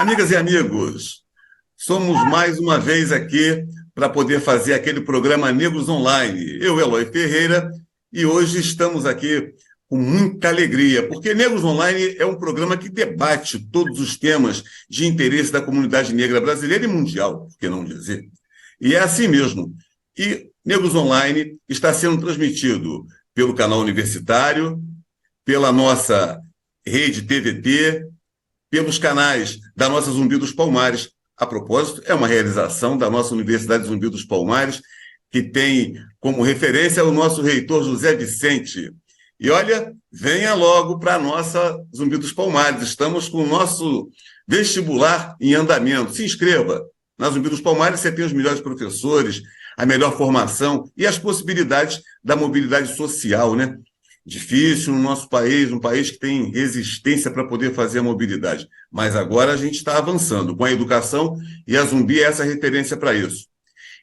Amigas e amigos, somos mais uma vez aqui para poder fazer aquele programa Negros Online. Eu, Eloy Ferreira, e hoje estamos aqui com muita alegria, porque Negros Online é um programa que debate todos os temas de interesse da comunidade negra brasileira e mundial, por que não dizer? E é assim mesmo. E Negros Online está sendo transmitido pelo canal universitário, pela nossa rede TVT, pelos canais da nossa Zumbi dos Palmares. A propósito, é uma realização da nossa Universidade Zumbi dos Palmares, que tem como referência o nosso reitor José Vicente. E olha, venha logo para a nossa Zumbi dos Palmares. Estamos com o nosso vestibular em andamento. Se inscreva. Na Zumbi dos Palmares você tem os melhores professores, a melhor formação e as possibilidades da mobilidade social, né? Difícil no nosso país, um país que tem resistência para poder fazer a mobilidade. Mas agora a gente está avançando com a educação e a Zumbi é essa referência para isso.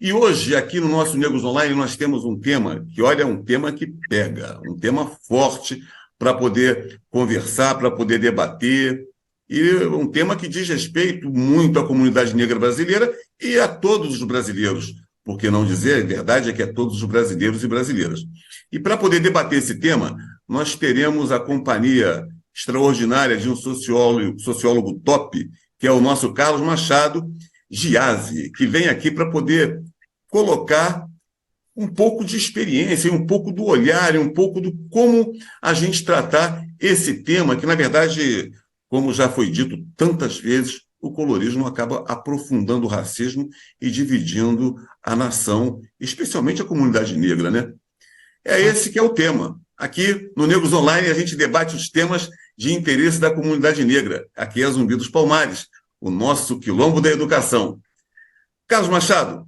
E hoje, aqui no nosso Negros Online, nós temos um tema que, olha, é um tema que pega, um tema forte para poder conversar, para poder debater, e um tema que diz respeito muito à comunidade negra brasileira e a todos os brasileiros, por que não dizer, a verdade é que a todos os brasileiros e brasileiras. E para poder debater esse tema, nós teremos a companhia extraordinária de um sociólogo top, que é o nosso Carlos Machado Giazzi, que vem aqui para poder colocar um pouco de experiência, um pouco do olhar, um pouco do como a gente tratar esse tema, que, na verdade, como já foi dito tantas vezes, o colorismo acaba aprofundando o racismo e dividindo a nação, especialmente a comunidade negra, né? É esse que é o tema. Aqui, no Negros Online, a gente debate os temas de interesse da comunidade negra. Aqui é Zumbi dos Palmares, o nosso quilombo da educação. Carlos Machado,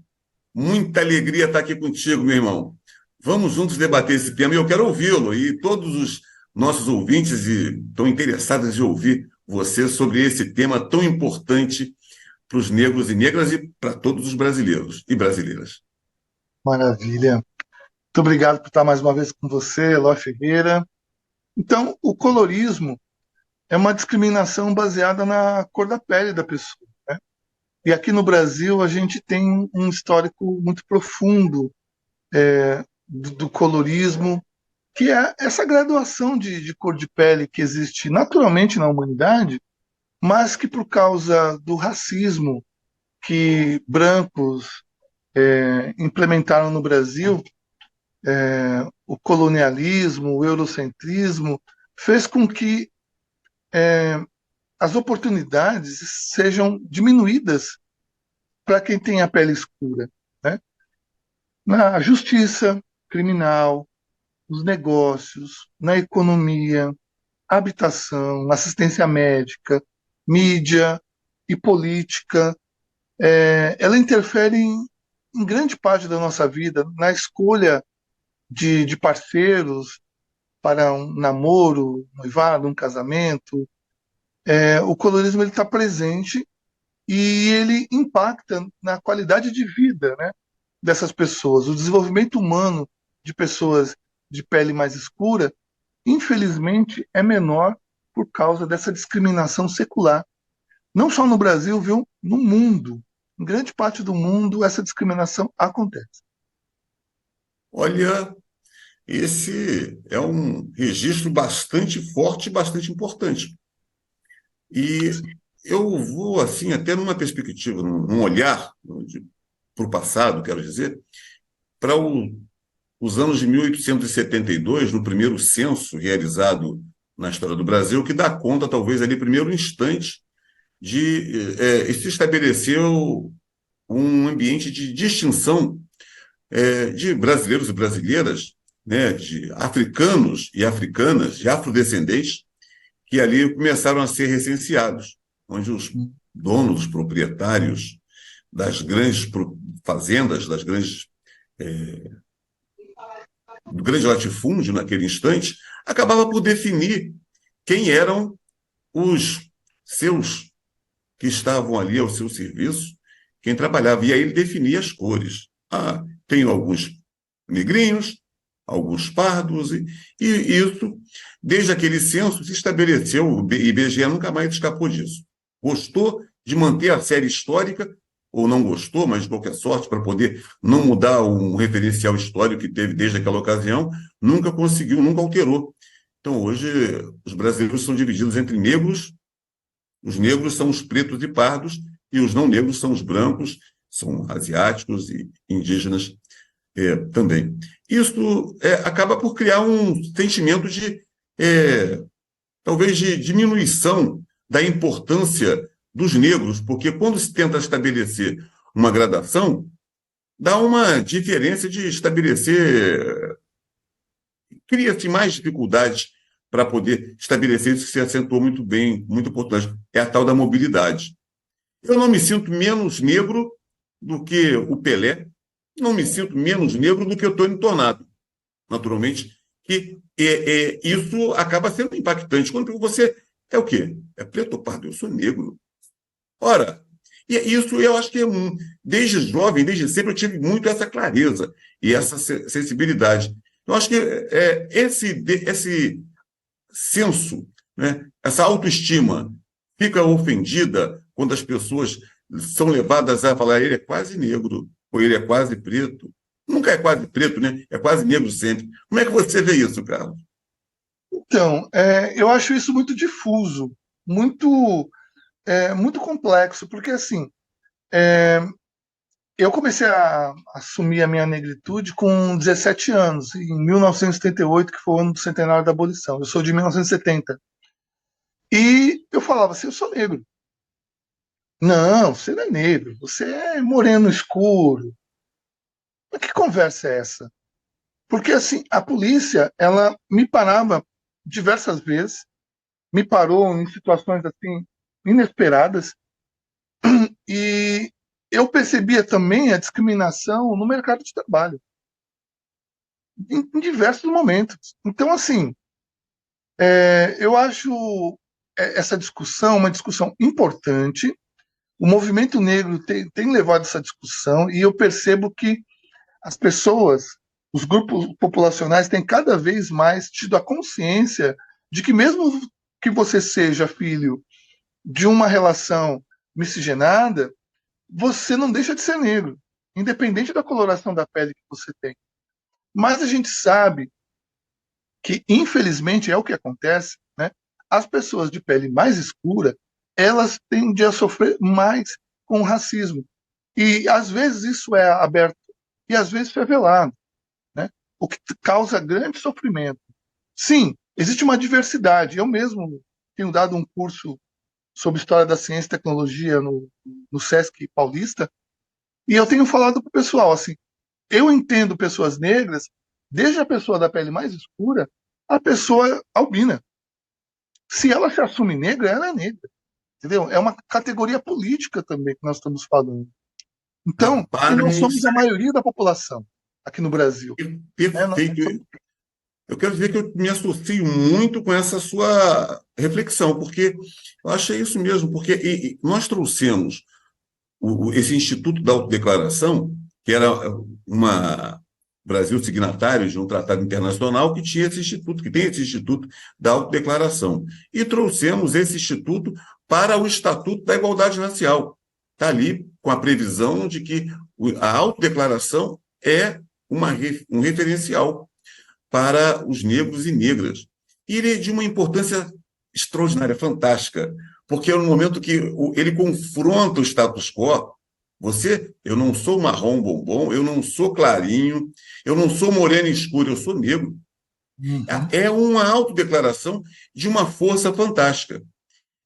muita alegria estar aqui contigo, meu irmão. Vamos juntos debater esse tema e eu quero ouvi-lo. E todos os nossos ouvintes estão interessados em ouvir você sobre esse tema tão importante para os negros e negras e para todos os brasileiros e brasileiras. Maravilha. Muito obrigado por estar mais uma vez com você, Eloy Ferreira. Então, o colorismo é uma discriminação baseada na cor da pele da pessoa, né? E aqui no Brasil a gente tem um histórico muito profundo do colorismo, que é essa graduação de cor de pele que existe naturalmente na humanidade, mas que por causa do racismo que brancos implementaram no Brasil, o colonialismo, o eurocentrismo, fez com que as oportunidades sejam diminuídas para quem tem a pele escura, né? Na justiça criminal, nos negócios, na economia, habitação, assistência médica, mídia e política. Ela interfere em grande parte da nossa vida, na escolha de parceiros para um namoro, um noivado, um casamento. O colorismo está presente e ele impacta na qualidade de vida, né, dessas pessoas. O desenvolvimento humano de pessoas de pele mais escura, infelizmente, é menor por causa dessa discriminação secular. Não só no Brasil, viu? No mundo. Em grande parte do mundo, essa discriminação acontece. Olha, esse é um registro bastante forte e bastante importante. E eu vou, assim, até numa perspectiva, num olhar para o passado, quero dizer, para os anos de 1872, no primeiro censo realizado na história do Brasil, que dá conta, talvez, ali, primeiro instante, de se estabeleceu um ambiente de distinção de brasileiros e brasileiras, né, de africanos e africanas, de afrodescendentes, que ali começaram a ser recenseados, onde os donos, os proprietários das grandes fazendas, do grande latifúndio naquele instante, acabava por definir quem eram os seus que estavam ali ao seu serviço, quem trabalhava. E aí ele definia as cores. Tenho alguns negrinhos, alguns pardos, e isso, desde aquele censo, se estabeleceu, o IBGE nunca mais escapou disso. Gostou de manter a série histórica, ou não gostou, mas de qualquer sorte, para poder não mudar um referencial histórico que teve desde aquela ocasião, nunca conseguiu, nunca alterou. Então, hoje, os brasileiros são divididos entre negros, os negros são os pretos e pardos, e os não negros são os brancos, são asiáticos e indígenas também. Isso acaba por criar um sentimento de, talvez, de diminuição da importância dos negros, porque quando se tenta estabelecer uma gradação, dá uma diferença de estabelecer, cria-se mais dificuldades para poder estabelecer isso que se acentuou muito bem, muito importante, é a tal da mobilidade. Eu não me sinto menos negro do que o Pelé, não me sinto menos negro do que o Tony Tornado. Naturalmente, que isso acaba sendo impactante. Quando você é o quê? É preto ou pardo? Eu sou negro. Ora, e isso eu acho que desde jovem, desde sempre, eu tive muito essa clareza e essa sensibilidade. Eu acho que esse senso, né, essa autoestima fica ofendida quando as pessoas são levadas a falar ele é quase negro, ou ele é quase preto. Nunca é quase preto, né? É quase negro sempre. Como é que você vê isso, Carlos? Então, eu acho isso muito difuso, muito, muito complexo, porque assim, eu comecei a assumir a minha negritude com 17 anos, em 1978, que foi o ano do centenário da abolição. Eu sou de 1970. E eu falava assim, eu sou negro. Não, você não é negro, você é moreno escuro. Mas que conversa é essa? Porque assim, a polícia, ela me parava diversas vezes, me parou em situações assim inesperadas, e eu percebia também a discriminação no mercado de trabalho, em diversos momentos. Então, assim, eu acho essa discussão uma discussão importante. O movimento negro tem levado essa discussão, e eu percebo que as pessoas, os grupos populacionais, têm cada vez mais tido a consciência de que, mesmo que você seja filho de uma relação miscigenada, você não deixa de ser negro, independente da coloração da pele que você tem. Mas a gente sabe que, infelizmente, é o que acontece, né? As pessoas de pele mais escura, elas tendem a sofrer mais com o racismo. E, às vezes, isso é aberto e, às vezes, é velado, né? O que causa grande sofrimento. Sim, existe uma diversidade. Eu mesmo tenho dado um curso sobre História da Ciência e Tecnologia no Sesc Paulista, e eu tenho falado para o pessoal, assim, eu entendo pessoas negras, desde a pessoa da pele mais escura, a pessoa albina. Se ela se assume negra, ela é negra. Entendeu? É uma categoria política também que nós estamos falando. Então, e nós Rapaz, somos a maioria da população aqui no Brasil. perfeito. Eu quero dizer que eu me associo muito com essa sua reflexão, porque eu achei isso mesmo, porque nós trouxemos esse Instituto da Autodeclaração, que era uma Brasil signatário de um tratado internacional que tinha esse instituto, que tem esse Instituto da Autodeclaração. E trouxemos esse instituto para o Estatuto da Igualdade Racial. Está ali com a previsão de que a autodeclaração é um referencial para os negros e negras. E ele é de uma importância extraordinária, fantástica, porque é no momento que ele confronta o status quo. Eu não sou marrom bombom, eu não sou clarinho, eu não sou moreno escuro, eu sou negro. Uhum. É uma autodeclaração de uma força fantástica.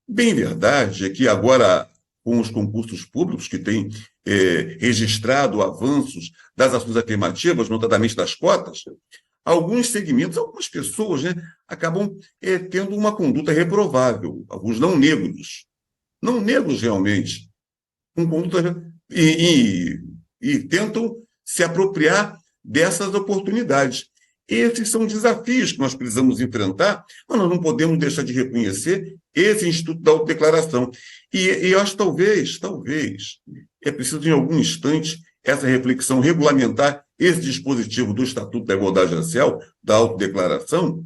Bem verdade é que agora, com os concursos públicos que têm registrado avanços das ações afirmativas, notadamente das cotas, alguns segmentos, algumas pessoas, né, acabam tendo uma conduta reprovável, alguns não negros realmente, com conduta e tentam se apropriar dessas oportunidades. Esses são desafios que nós precisamos enfrentar, mas nós não podemos deixar de reconhecer esse Instituto da Autodeclaração. E eu acho que talvez, é preciso, em algum instante, essa reflexão regulamentar esse dispositivo do Estatuto da Igualdade Racial, da Autodeclaração,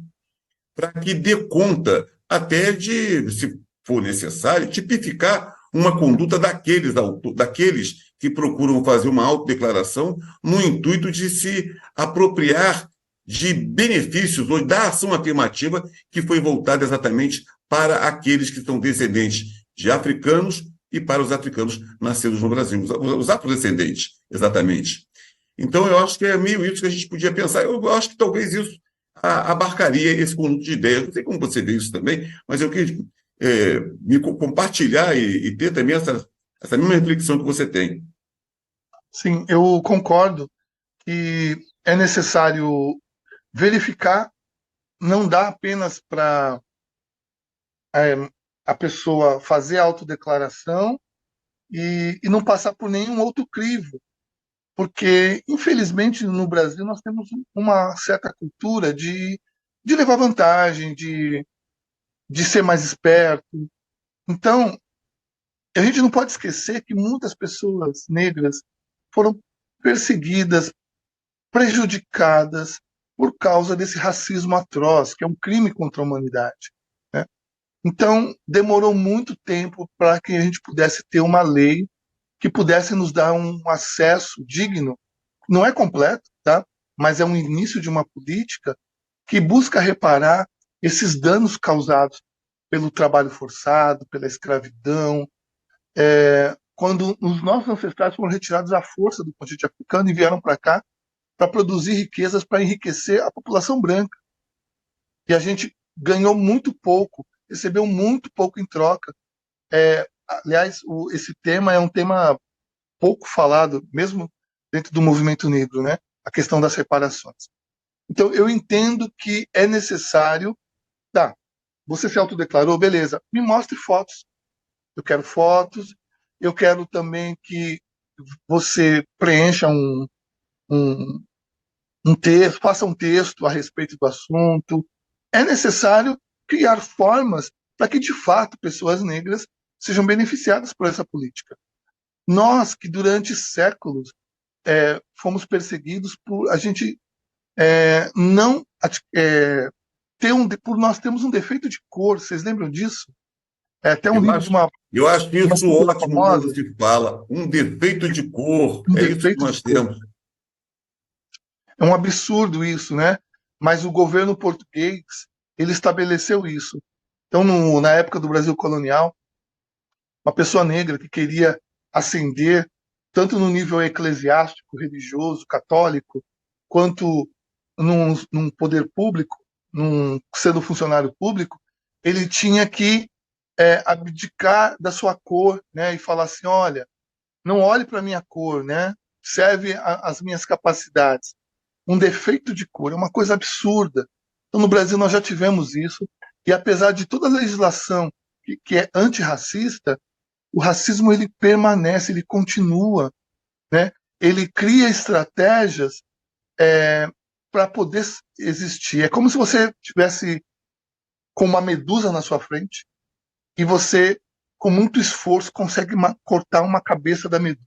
para que dê conta até de, se for necessário, tipificar uma conduta daqueles que procuram fazer uma autodeclaração no intuito de se apropriar de benefícios ou da ação afirmativa que foi voltada exatamente para aqueles que são descendentes de africanos e para os africanos nascidos no Brasil, os afrodescendentes, exatamente. Então, eu acho que é meio isso que a gente podia pensar. Eu acho que talvez isso abarcaria esse conjunto de ideias. Não sei como você vê isso também, mas eu queria me compartilhar e ter também essa mesma reflexão que você tem. Sim, eu concordo que é necessário verificar, não dá apenas para a pessoa fazer a autodeclaração e não passar por nenhum outro crivo, porque, infelizmente, no Brasil nós temos uma certa cultura de levar vantagem, de ser mais esperto. Então, a gente não pode esquecer que muitas pessoas negras foram perseguidas, prejudicadas por causa desse racismo atroz, que é um crime contra a humanidade, né? Então, demorou muito tempo para que a gente pudesse ter uma lei que pudesse nos dar um acesso digno. Não é completo, tá? Mas é um início de uma política que busca reparar esses danos causados pelo trabalho forçado, pela escravidão, quando os nossos ancestrais foram retirados à força do continente africano e vieram para cá para produzir riquezas, para enriquecer a população branca. E a gente ganhou muito pouco, recebeu muito pouco em troca. Aliás, esse tema é um tema pouco falado, mesmo dentro do movimento negro, né? A questão das reparações. Então, eu entendo que é necessário. Tá, você se autodeclarou, beleza, me mostre fotos. Eu quero fotos, eu quero também que você preencha um, um texto, faça um texto a respeito do assunto. É necessário criar formas para que, de fato, pessoas negras sejam beneficiadas por essa política. Nós, que durante séculos fomos perseguidos por a gente não por nós temos um defeito de cor, vocês lembram disso? Até um livro de eu acho uma isso escritora ótimo famosa, quando se fala, um defeito de cor, um é isso que defeito de nós cor. temos. É um absurdo isso, né? Mas o governo português, ele estabeleceu isso. Então, na época do Brasil colonial, uma pessoa negra que queria ascender tanto no nível eclesiástico, religioso, católico, quanto num poder público, sendo funcionário público, ele tinha que abdicar da sua cor, né, e falar assim, olha, não olhe para a minha cor, né, serve as minhas capacidades. Um defeito de cor é uma coisa absurda. Então, no Brasil nós já tivemos isso, e apesar de toda a legislação que é antirracista, o racismo ele permanece, ele continua, né? Ele cria estratégias para poder existir. É como se você tivesse com uma medusa na sua frente e você, com muito esforço, consegue cortar uma cabeça da medusa.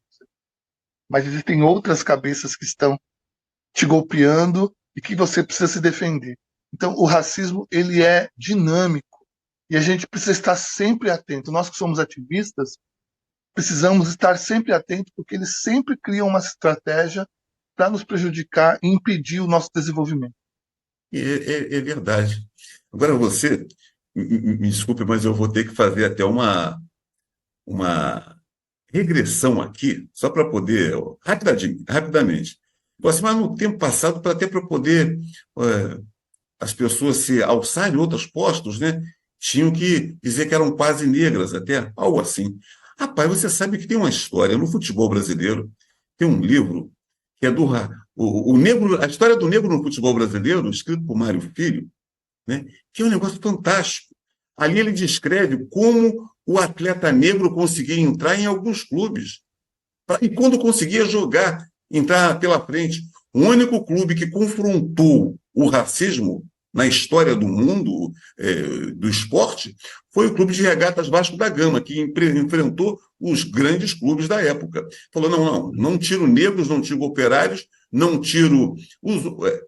Mas existem outras cabeças que estão te golpeando e que você precisa se defender. Então, o racismo ele é dinâmico e a gente precisa estar sempre atento. Nós que somos ativistas, precisamos estar sempre atentos porque eles sempre criam uma estratégia para nos prejudicar e impedir o nosso desenvolvimento. É verdade. Agora você, me desculpe, mas eu vou ter que fazer até uma regressão aqui, só para poder, rapidamente. Assim, mas no tempo passado, até para poder as pessoas se alçarem em outros postos, né, tinham que dizer que eram quase negras, até algo assim. Rapaz, você sabe que tem uma história no futebol brasileiro, tem um livro que é negro, a história do negro no futebol brasileiro, escrito por Mário Filho, né, que é um negócio fantástico. Ali ele descreve como o atleta negro conseguia entrar em alguns clubes. E quando conseguia jogar, entrar pela frente. O único clube que confrontou o racismo na história do mundo do esporte foi o Clube de Regatas Vasco da Gama, que enfrentou os grandes clubes da época. Falou, não tiro negros, não tiro operários, não tiro...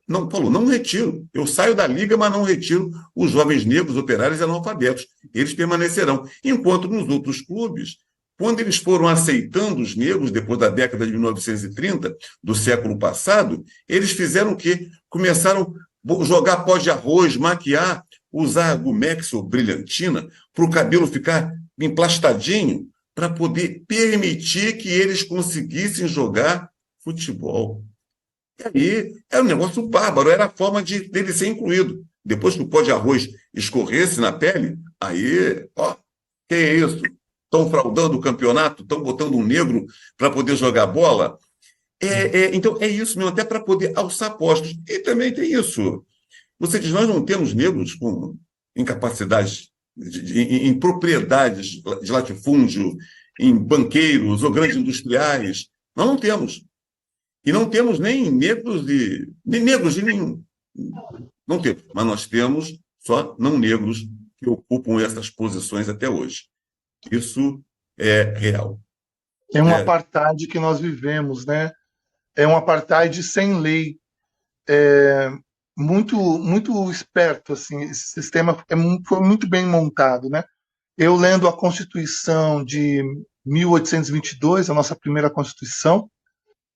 não retiro. Eu saio da liga, mas não retiro os jovens negros, operários e analfabetos. Eles permanecerão. Enquanto nos outros clubes, Quando eles foram aceitando os negros, depois da década de 1930, do século passado, eles fizeram o quê? Começaram a jogar pó de arroz, maquiar, usar Gumex ou brilhantina para o cabelo ficar emplastadinho, para poder permitir que eles conseguissem jogar futebol. E aí era um negócio bárbaro, era a forma dele ser incluído. Depois que o pó de arroz escorresse na pele, aí, ó, que é isso? Estão fraudando o campeonato, estão botando um negro para poder jogar bola. Então, é isso mesmo, até para poder alçar postos. E também tem isso. Você diz, nós não temos negros com incapacidades, em propriedades de latifúndio, em banqueiros ou grandes industriais. Nós não temos. E não temos nem negros de nenhum. Não temos. Mas nós temos só não negros que ocupam essas posições até hoje. Isso é real. É um apartheid que nós vivemos, né? É um apartheid sem lei. Muito, muito esperto, assim. Esse sistema foi muito bem montado, né? Eu lendo a Constituição de 1822, a nossa primeira Constituição,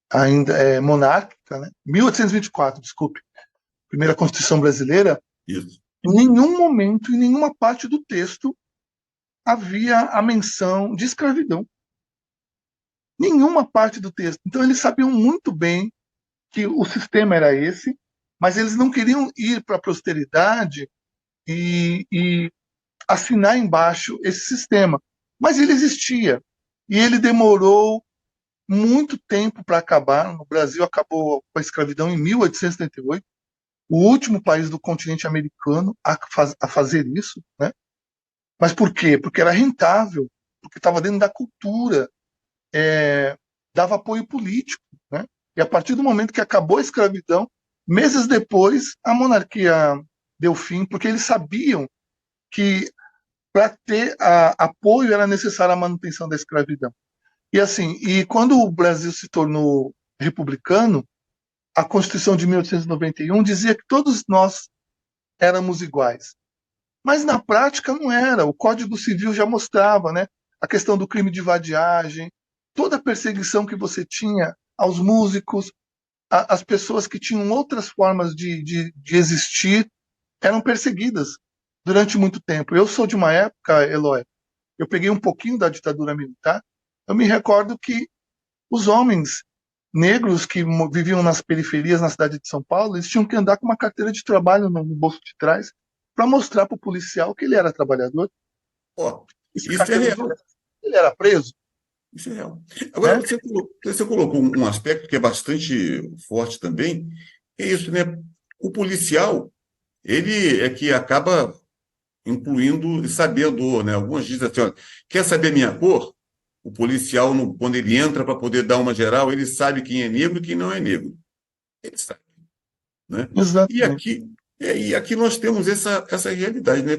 ainda é monárquica, né? 1824, desculpe, primeira Constituição brasileira. Isso. Em nenhum momento, em nenhuma parte do texto, havia a menção de escravidão. Nenhuma parte do texto. Então, eles sabiam muito bem que o sistema era esse, mas eles não queriam ir para a posteridade e assinar embaixo esse sistema. Mas ele existia. E ele demorou muito tempo para acabar. No Brasil acabou com a escravidão em 1878, o último país do continente americano a fazer isso, né? Mas por quê? Porque era rentável, porque estava dentro da cultura, dava apoio político, né? E a partir do momento que acabou a escravidão, meses depois, a monarquia deu fim, porque eles sabiam que para ter apoio era necessária a manutenção da escravidão. E assim, e quando o Brasil se tornou republicano, a Constituição de 1891 dizia que todos nós éramos iguais. Mas na prática não era. O Código Civil já mostrava, né? A questão do crime de vadiagem, toda a perseguição que você tinha aos músicos, as pessoas que tinham outras formas de existir eram perseguidas durante muito tempo. Eu sou de uma época, Eloy, eu peguei um pouquinho da ditadura militar, eu me recordo que os homens negros que viviam nas periferias na cidade de São Paulo, eles tinham que andar com uma carteira de trabalho no bolso de trás para mostrar para o policial que ele era trabalhador. Oh, isso é real. Ele era preso. Isso é real. Agora, você colocou um aspecto que é bastante forte também, é isso, né? O policial, ele é que acaba incluindo e sabendo, né? Alguns dizem assim, ó, quer saber minha cor? O policial, quando ele entra para poder dar uma geral, ele sabe quem é negro e quem não é negro. Ele sabe. Né? Exatamente. E aqui nós temos essa realidade. Né?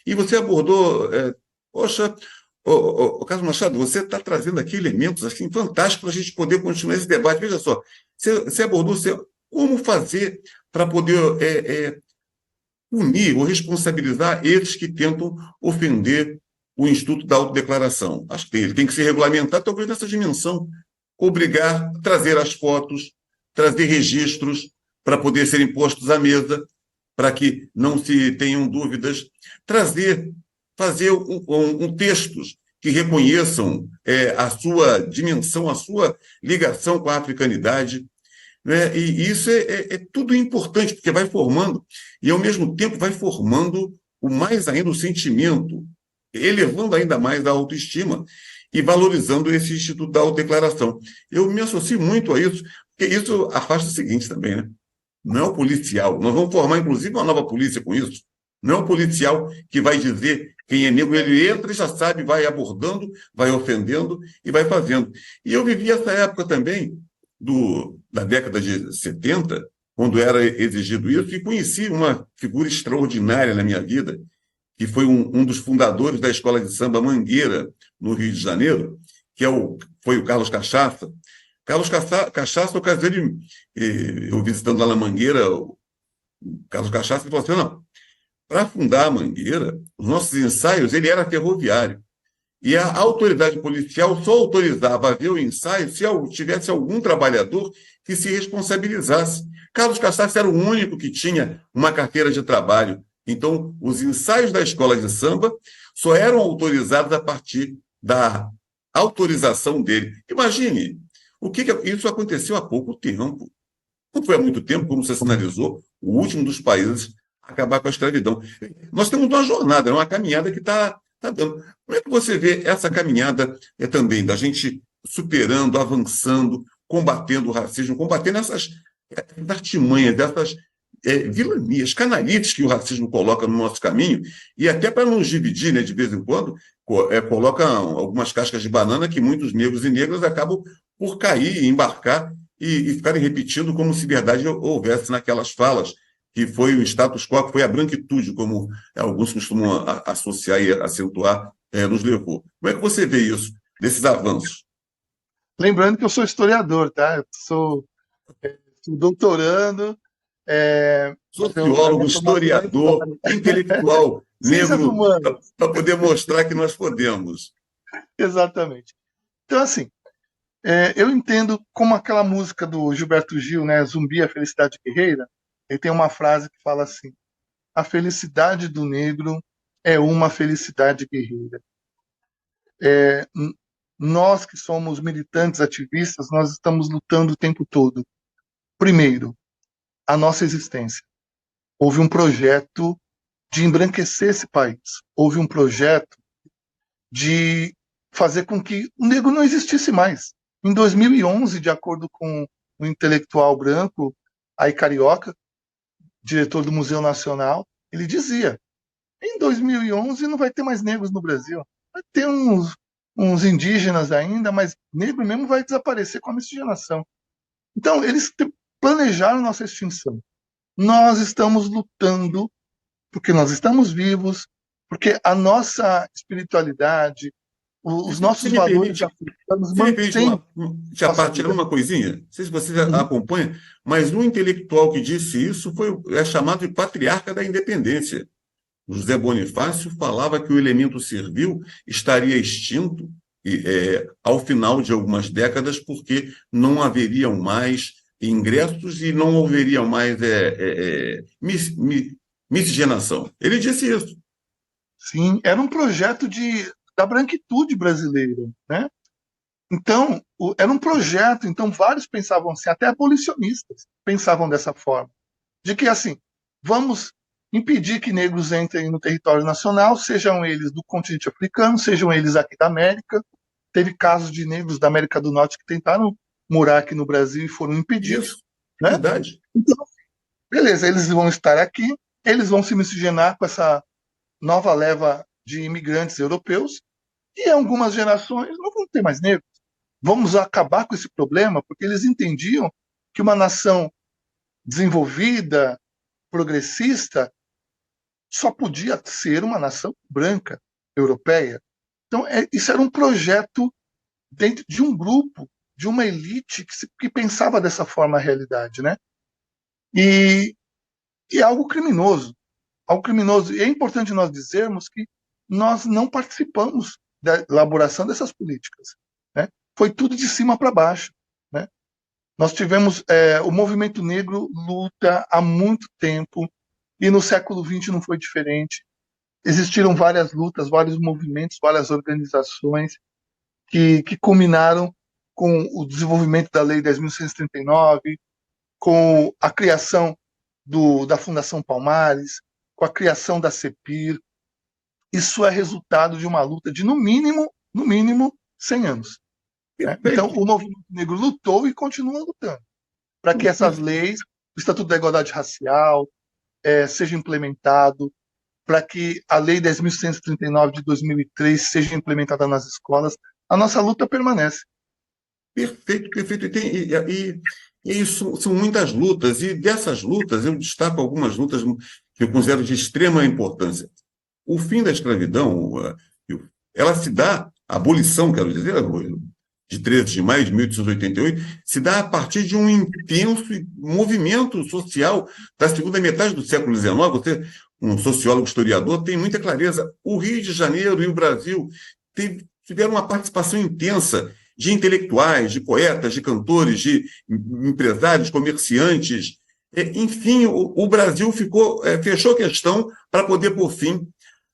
E você abordou, poxa, Carlos Machado, você está trazendo aqui elementos assim, fantásticos para a gente poder continuar esse debate. Veja só, você abordou como fazer para poder punir ou responsabilizar esses que tentam ofender o Instituto da Autodeclaração. Acho que ele tem que se regulamentar, talvez nessa dimensão, obrigar, trazer as fotos, trazer registros para poder serem postos à mesa, para que não se tenham dúvidas, fazer textos que reconheçam a sua dimensão, a sua ligação com a africanidade, né? E isso é tudo importante, porque vai formando, e ao mesmo tempo vai formando mais ainda o sentimento, elevando ainda mais a autoestima e valorizando esse Instituto da Autodeclaração. Eu me associo muito a isso, porque isso afasta o seguinte também, né? Não é o policial, nós vamos formar inclusive uma nova polícia com isso, não é o policial que vai dizer quem é negro, ele entra e já sabe, vai abordando, vai ofendendo e vai fazendo. E eu vivi essa época também, da década de 70, quando era exigido isso, e conheci uma figura extraordinária na minha vida, que foi um dos fundadores da Escola de Samba Mangueira, no Rio de Janeiro, foi o Carlos Cachaça. Carlos Cachaça, ocasião eu visitando lá na Mangueira, o Carlos Cachaça falou assim, não, para fundar a Mangueira, os nossos ensaios, ele era ferroviário. E a autoridade policial só autorizava a ver o ensaio se tivesse algum trabalhador que se responsabilizasse. Carlos Cassassi era o único que tinha uma carteira de trabalho. Então, os ensaios da escola de samba só eram autorizados a partir da autorização dele. Imagine, isso aconteceu há pouco tempo. Não foi há muito tempo, como você sinalizou, o último dos países a acabar com a escravidão. Nós temos uma jornada, uma caminhada que está dando. Como é que você vê essa caminhada também, da gente superando, avançando, combatendo o racismo, combatendo essas artimanhas, essas vilanias, canalites que o racismo coloca no nosso caminho, e até para nos dividir, né, de vez em quando, coloca algumas cascas de banana que muitos negros e negras acabam por cair e embarcar e ficarem repetindo como se verdade houvesse naquelas falas, que foi o status quo, que foi a branquitude, como alguns costumam associar e acentuar, nos levou. Como é que você vê isso, desses avanços? Lembrando que eu sou historiador, tá? Eu sou doutorando, mas a Sociólogo, minha formação é em historiador, intelectual, ciências negro, humanas. para poder mostrar que nós podemos. Exatamente. Então, assim, eu entendo como aquela música do Gilberto Gil, né, Zumbi, a Felicidade Guerreira, ele tem uma frase que fala assim: a felicidade do negro é uma felicidade guerreira. Nós que somos militantes, ativistas, nós estamos lutando o tempo todo. Primeiro, a nossa existência. Houve um projeto de embranquecer esse país. Houve um projeto de fazer com que o negro não existisse mais. Em 2011, de acordo com um intelectual branco, aí carioca, diretor do Museu Nacional, ele dizia: em 2011 não vai ter mais negros no Brasil. Vai ter uns indígenas ainda, mas negro mesmo vai desaparecer com a miscigenação. Então, eles planejaram nossa extinção. Nós estamos lutando porque nós estamos vivos, porque a nossa espiritualidade, os Se nossos me valores permite, africanos se me permite mantêm já nossa partilhar vida. uma coisinha, não sei se você Uhum. acompanha, mas um intelectual que disse isso é chamado de patriarca da independência. José Bonifácio falava que o elemento servil estaria extinto ao final de algumas décadas, porque não haveriam mais ingressos e não haveriam mais miscigenação. Ele disse isso. Sim, era um projeto da branquitude brasileira, né? Então, era um projeto, então vários pensavam assim, até abolicionistas pensavam dessa forma, de que assim, vamos impedir que negros entrem no território nacional, sejam eles do continente africano, sejam eles aqui da América. Teve casos de negros da América do Norte que tentaram morar aqui no Brasil e foram impedidos, Isso, é né? verdade. Então, beleza, eles vão estar aqui, eles vão se miscigenar com essa nova leva de imigrantes europeus, e em algumas gerações não vão ter mais negros. Vamos acabar com esse problema, porque eles entendiam que uma nação desenvolvida, progressista, só podia ser uma nação branca, europeia. Então, isso era um projeto dentro de um grupo, de uma elite que pensava dessa forma a realidade, né? E, e é algo criminoso. Algo criminoso. E é importante nós dizermos que nós não participamos da elaboração dessas políticas, né? Foi tudo de cima para baixo, né? Nós tivemos o movimento negro luta há muito tempo e no século XX não foi diferente. Existiram várias lutas, vários movimentos, várias organizações que culminaram com o desenvolvimento da Lei 10.139, com a criação da Fundação Palmares, com a criação da CEPIR. Isso é resultado de uma luta de, no mínimo 100 anos. Né? Então, Perfeito. o movimento negro lutou e continua lutando para que essas leis, o Estatuto da Igualdade Racial, seja implementado, para que a Lei 10.139 de 2003 seja implementada nas escolas. A nossa luta permanece. Perfeito, perfeito. E isso são muitas lutas, e dessas lutas eu destaco algumas lutas que eu considero de extrema importância. O fim da escravidão, ela se dá, a abolição, quero dizer, de 13 de maio de 1888, se dá a partir de um intenso movimento social da segunda metade do século XIX. Você, um sociólogo historiador, tem muita clareza. O Rio de Janeiro e o Brasil tiveram uma participação intensa de intelectuais, de poetas, de cantores, de empresários, comerciantes. Enfim, o Brasil fechou a questão para poder pôr fim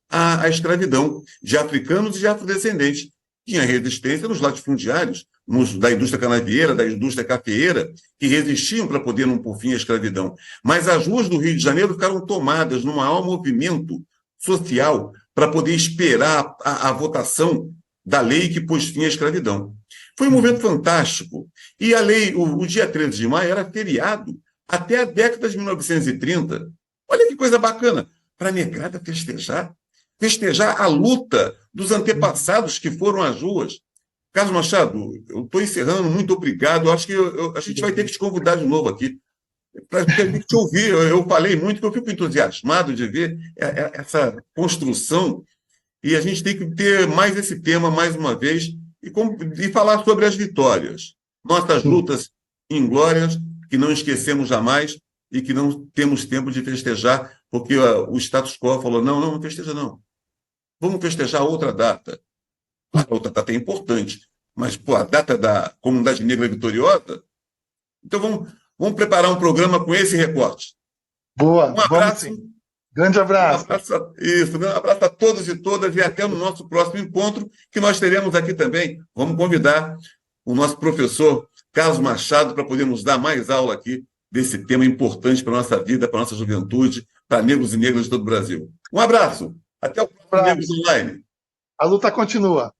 à escravidão de africanos e de afrodescendentes. Tinha resistência nos latifundiários, da indústria canavieira, da indústria cafeeira, que resistiam para poder não pôr fim à escravidão. Mas as ruas do Rio de Janeiro ficaram tomadas num maior movimento social para poder esperar a votação da lei que pôs fim à escravidão. Foi um movimento fantástico. E a lei, o dia 13 de maio, era feriado até a década de 1930. Olha que coisa bacana, para a negrada festejar a luta dos antepassados que foram às ruas. Carlos Machado, eu estou encerrando, muito obrigado. Eu acho que a gente vai ter que te convidar de novo aqui, para te ouvir. Eu falei muito, porque eu fico entusiasmado de ver essa construção, e a gente tem que ter mais esse tema mais uma vez e falar sobre as vitórias, nossas lutas inglórias, que não esquecemos jamais e que não temos tempo de festejar, porque o status quo falou, não festeja não. Vamos festejar outra data. A outra data é importante, mas a data da Comunidade Negra Vitoriosa. Então vamos preparar um programa com esse recorte. Boa, um abraço. Grande abraço. Um abraço a todos e todas, e até no nosso próximo encontro, que nós teremos aqui também. Vamos convidar o nosso professor Carlos Machado para poder nos dar mais aula aqui desse tema importante para a nossa vida, para a nossa juventude, para negros e negras de todo o Brasil. Um abraço. Até o próximo Negros Online. A luta continua.